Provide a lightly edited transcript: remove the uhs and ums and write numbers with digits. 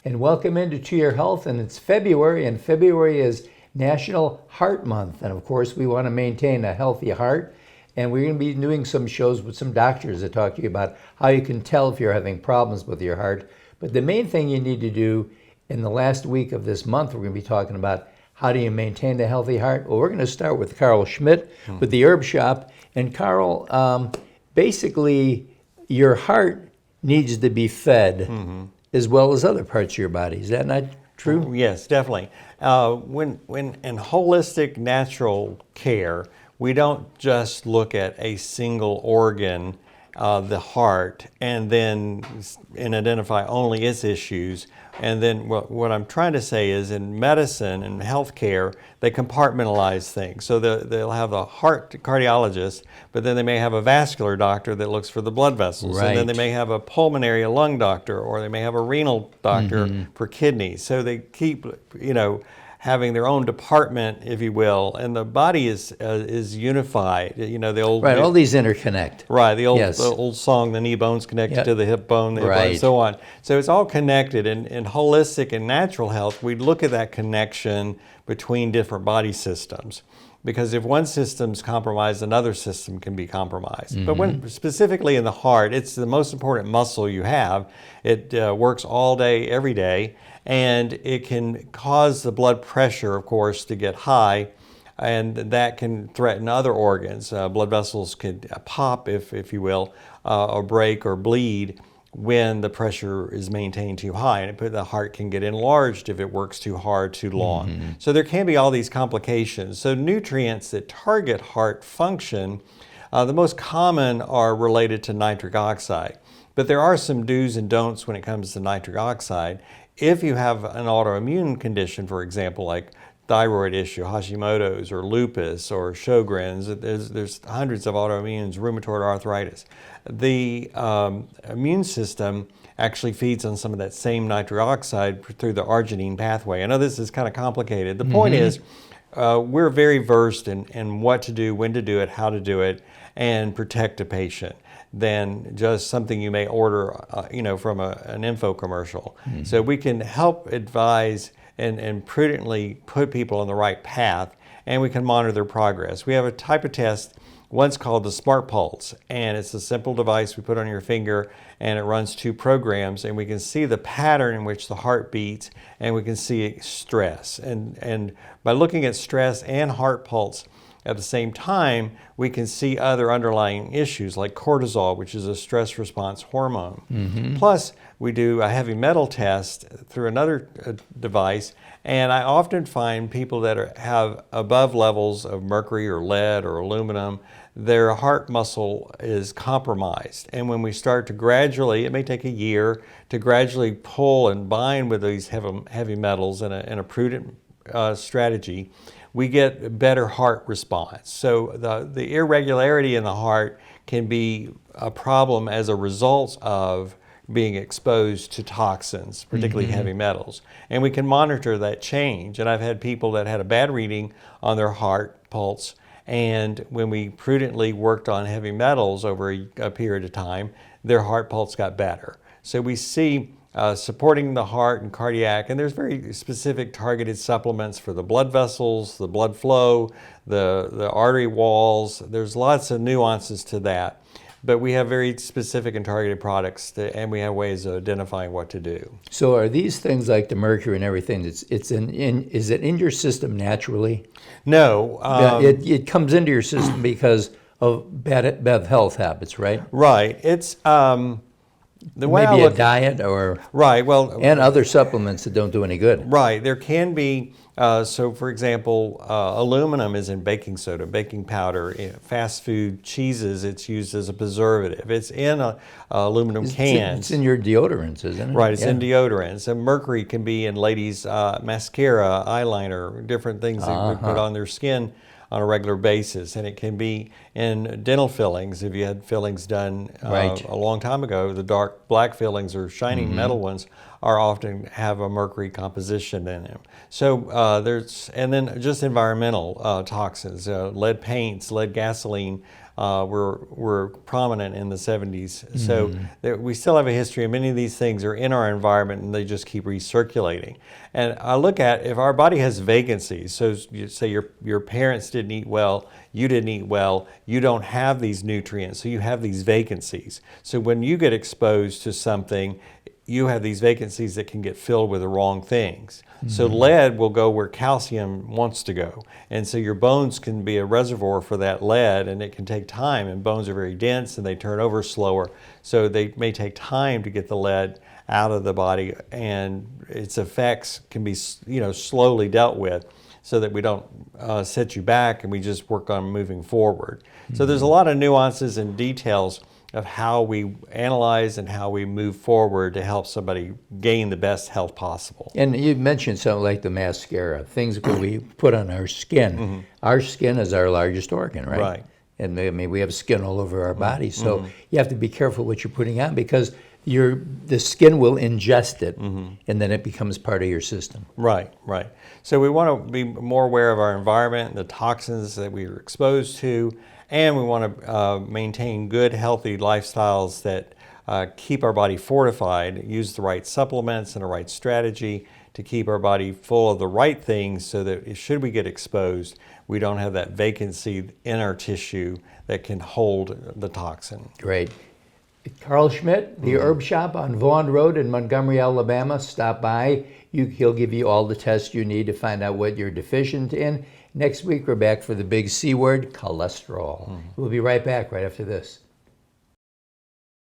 and welcome into To Your Health. And it's February, and February is National Heart Month. And of course, we want to maintain a healthy heart. And we're going to be doing some shows with some doctors that talk to you about how you can tell if you're having problems with your heart. But the main thing you need to do in the last week of this month, we're going to be talking about how do you maintain a healthy heart. Well, we're going to start with Carl Schmidt with the Herb Shop. And Carl, basically, your heart needs to be fed as well as other parts of your body. Is that not true? Yes, definitely. When in holistic natural care, we don't just look at a single organ, the heart, and identify only its issues. And then what I'm trying to say is in medicine and healthcare, they compartmentalize things. So they'll have a heart cardiologist, but then they may have a vascular doctor that looks for the blood vessels. Right. And then they may have a pulmonary, a lung doctor, or they may have a renal doctor for kidneys. So they keep, having their own department, if you will, and the body is unified. The old all these interconnect. Right, the Yes. old song, the knee bone's connected to the hip bone, the hip bone, Right. and so on. So it's all connected. In holistic and natural health, we look at that connection between different body systems. Because if one system's compromised, another system can be compromised. But when specifically in the heart, it's the most important muscle you have. It works all day, every day, and it can cause the blood pressure, of course, to get high, and that can threaten other organs. Blood vessels can pop, if you will, or break or bleed when the pressure is maintained too high, and the heart can get enlarged if it works too hard, too long. So there can be all these complications. So nutrients that target heart function, the most common are related to nitric oxide. But there are some do's and don'ts when it comes to nitric oxide. If you have an autoimmune condition, for example, like thyroid issue, Hashimoto's or lupus or Sjogren's, there's hundreds of autoimmunes, rheumatoid arthritis. The immune system actually feeds on some of that same nitric oxide through the arginine pathway. I know this is kind of complicated. The point is, we're very versed in what to do, when to do it, how to do it, and protect a patient than just something you may order, from an info commercial. So we can help advise and prudently put people on the right path, and we can monitor their progress. We have a type of test, one's called the Smart Pulse, and it's a simple device we put on your finger, and it runs 2 programs, and we can see the pattern in which the heart beats, and we can see stress. And by looking at stress and heart pulse at the same time, we can see other underlying issues like cortisol, which is a stress response hormone. Plus, we do a heavy metal test through another device, and I often find people that have above levels of mercury or lead or aluminum, their heart muscle is compromised. And when we start to gradually, it may take a year, to gradually pull and bind with these heavy metals in a prudent strategy, we get better heart response. So the irregularity in the heart can be a problem as a result of being exposed to toxins, particularly heavy metals. And we can monitor that change. And I've had people that had a bad reading on their heart pulse, and when we prudently worked on heavy metals over a period of time, their heart pulse got better. So we see supporting the heart and cardiac, and there's very specific targeted supplements for the blood vessels, the blood flow, the artery walls. There's lots of nuances to that. But we have very specific and targeted products, and we have ways of identifying what to do. So are these things like the mercury and everything, is it in your system naturally? No. It comes into your system because of bad health habits, right? Right. It's the way Maybe I look a diet or right. Well, and other supplements that don't do any good. Right. There can be, so for example, aluminum is in baking soda, baking powder, fast food cheeses, it's used as a preservative. It's in aluminum cans. It's in your deodorants, isn't it? Right, it's in deodorants. And mercury can be in ladies' mascara, eyeliner, different things that we put on their skin on a regular basis. And it can be in dental fillings. If you had fillings done a long time ago, the dark black fillings or shiny metal ones are often have a mercury composition in them. So and then just environmental toxins, lead paints, lead gasoline, were prominent in the 70s. So we still have a history, and many of these things are in our environment, and they just keep recirculating. And I look at if our body has vacancies, so you say your parents didn't eat well, you didn't eat well, you don't have these nutrients, so you have these vacancies. So when you get exposed to something, you have these vacancies that can get filled with the wrong things. So lead will go where calcium wants to go. And so your bones can be a reservoir for that lead, and it can take time, and bones are very dense and they turn over slower. So they may take time to get the lead out of the body, and its effects can be, slowly dealt with so that we don't set you back and we just work on moving forward. So there's a lot of nuances and details of how we analyze and how we move forward to help somebody gain the best health possible. And you mentioned something like the mascara, things that we put on our skin. Our skin is our largest organ, right? Right. And we have skin all over our body, so you have to be careful what you're putting on because the skin will ingest it, and then it becomes part of your system. Right, right. So we want to be more aware of our environment, the toxins that we are exposed to, and we want to maintain good, healthy lifestyles that keep our body fortified, use the right supplements and the right strategy to keep our body full of the right things so that should we get exposed, we don't have that vacancy in our tissue that can hold the toxin. Great. Carl Schmidt, the Herb Shop on Vaughan Road in Montgomery, Alabama. Stop by. He'll give you all the tests you need to find out what you're deficient in. Next week, we're back for the big C word, cholesterol. We'll be right back right after this.